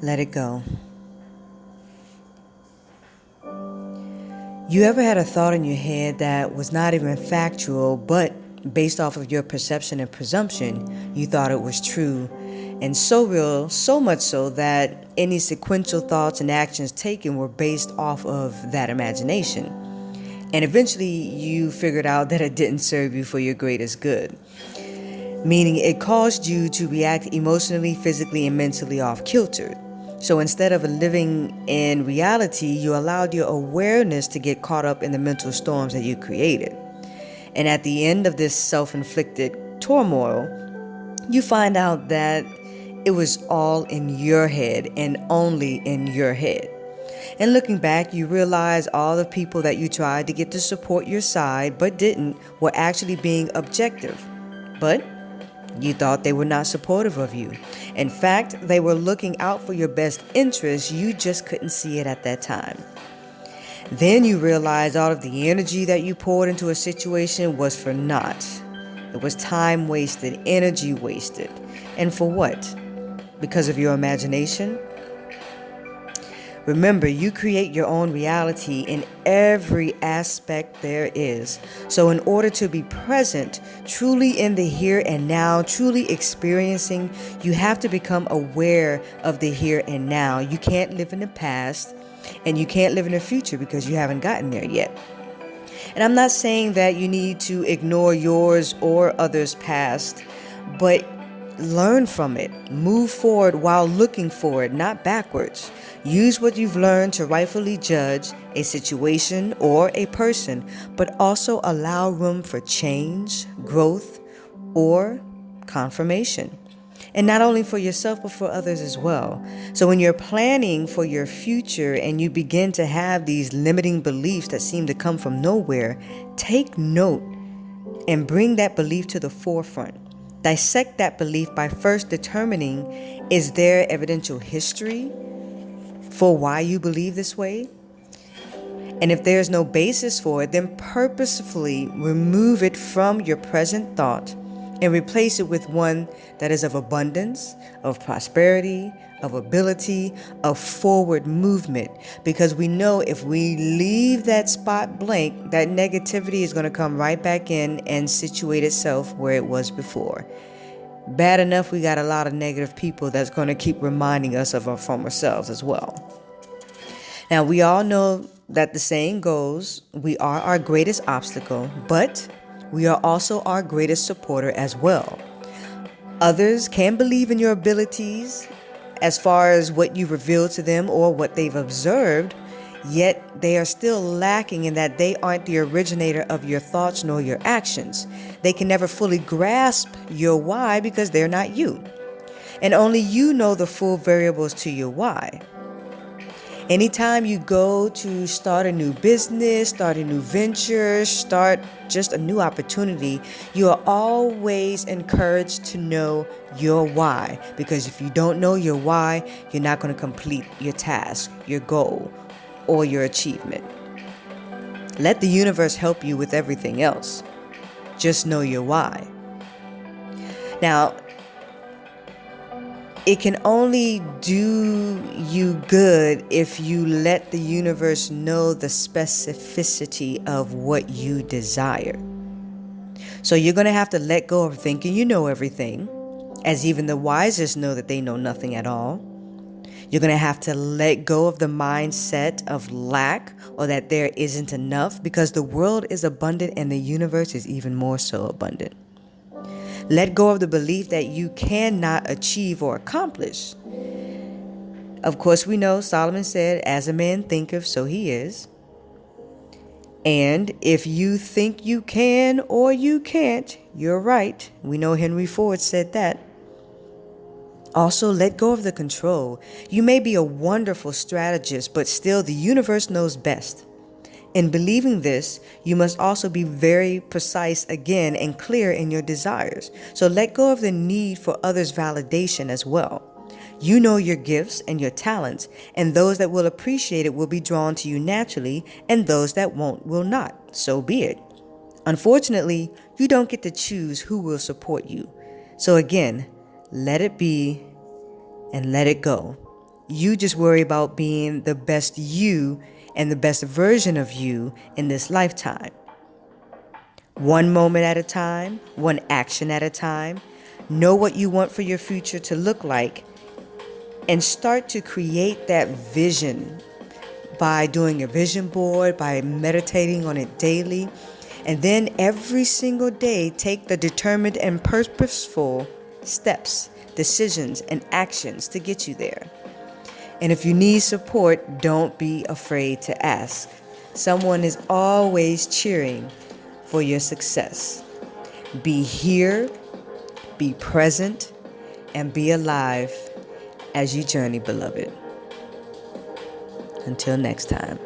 Let it go. You ever had a thought in your head that was not even factual, but based off of your perception and presumption, you thought it was true, and so real, so much so that any sequential thoughts and actions taken were based off of that imagination. And eventually you figured out that it didn't serve you for your greatest good, meaning it caused you to react emotionally, physically, and mentally off kilter. So instead of living in reality, you allowed your awareness to get caught up in the mental storms that you created. And at the end of this self-inflicted turmoil, you find out that it was all in your head and only in your head. And looking back, you realize all the people that you tried to get to support your side but didn't were actually being objective. But you thought they were not supportive of you. In fact, they were looking out for your best interests. You just couldn't see it at that time. Then you realize all of the energy that you poured into a situation was for naught. It was time wasted, energy wasted. And for what? Because of your imagination? Remember, you create your own reality in every aspect there is. So in order to be present, truly in the here and now, truly experiencing, you have to become aware of the here and now. You can't live in the past and you can't live in the future because you haven't gotten there yet. And I'm not saying that you need to ignore yours or others' past, but learn from it. Move forward while looking forward, not backwards. Use what you've learned to rightfully judge a situation or a person, but also allow room for change, growth, or confirmation. And not only for yourself, but for others as well. So when you're planning for your future and you begin to have these limiting beliefs that seem to come from nowhere, take note and bring that belief to the forefront. Dissect that belief by first determining, is there evidential history for why you believe this way? And if there's no basis for it, then purposefully remove it from your present thought and replace it with one that is of abundance, of prosperity, of ability, of forward movement. Because we know if we leave that spot blank, that negativity is going to come right back in and situate itself where it was before. Bad enough we got a lot of negative people that's going to keep reminding us of our former selves as well. Now, we all know that the saying goes, we are our greatest obstacle, but we are also our greatest supporter as well. Others can believe in your abilities as far as what you reveal to them or what they've observed, yet they are still lacking in that they aren't the originator of your thoughts nor your actions. They can never fully grasp your why because they're not you. And only you know the full variables to your why. Anytime you go to start a new business, start a new venture, start just a new opportunity, you are always encouraged to know your why. Because if you don't know your why, you're not going to complete your task, your goal, or your achievement. Let the universe help you with everything else. Just know your why. Now, it can only do you good if you let the universe know the specificity of what you desire. So you're going to have to let go of thinking you know everything, as even the wisest know that they know nothing at all. You're going to have to let go of the mindset of lack or that there isn't enough, because the world is abundant and the universe is even more so abundant. Let go of the belief that you cannot achieve or accomplish. Of course, we know Solomon said, as a man thinketh, so he is. And if you think you can or you can't, you're right. We know Henry Ford said that. Also, let go of the control. You may be a wonderful strategist, but still the universe knows best. In believing this, you must also be very precise again and clear in your desires. So let go of the need for others' validation as well. You know your gifts and your talents, and those that will appreciate it will be drawn to you naturally, and those that won't will not. So be it. Unfortunately, you don't get to choose who will support you. So again, let it be and let it go. You just worry about being the best you and the best version of you in this lifetime. One moment at a time, one action at a time. Know what you want for your future to look like and start to create that vision by doing a vision board, by meditating on it daily. And then every single day, take the determined and purposeful steps, decisions, and actions to get you there. And if you need support, don't be afraid to ask. Someone is always cheering for your success. Be here, be present, and be alive as you journey, beloved. Until next time.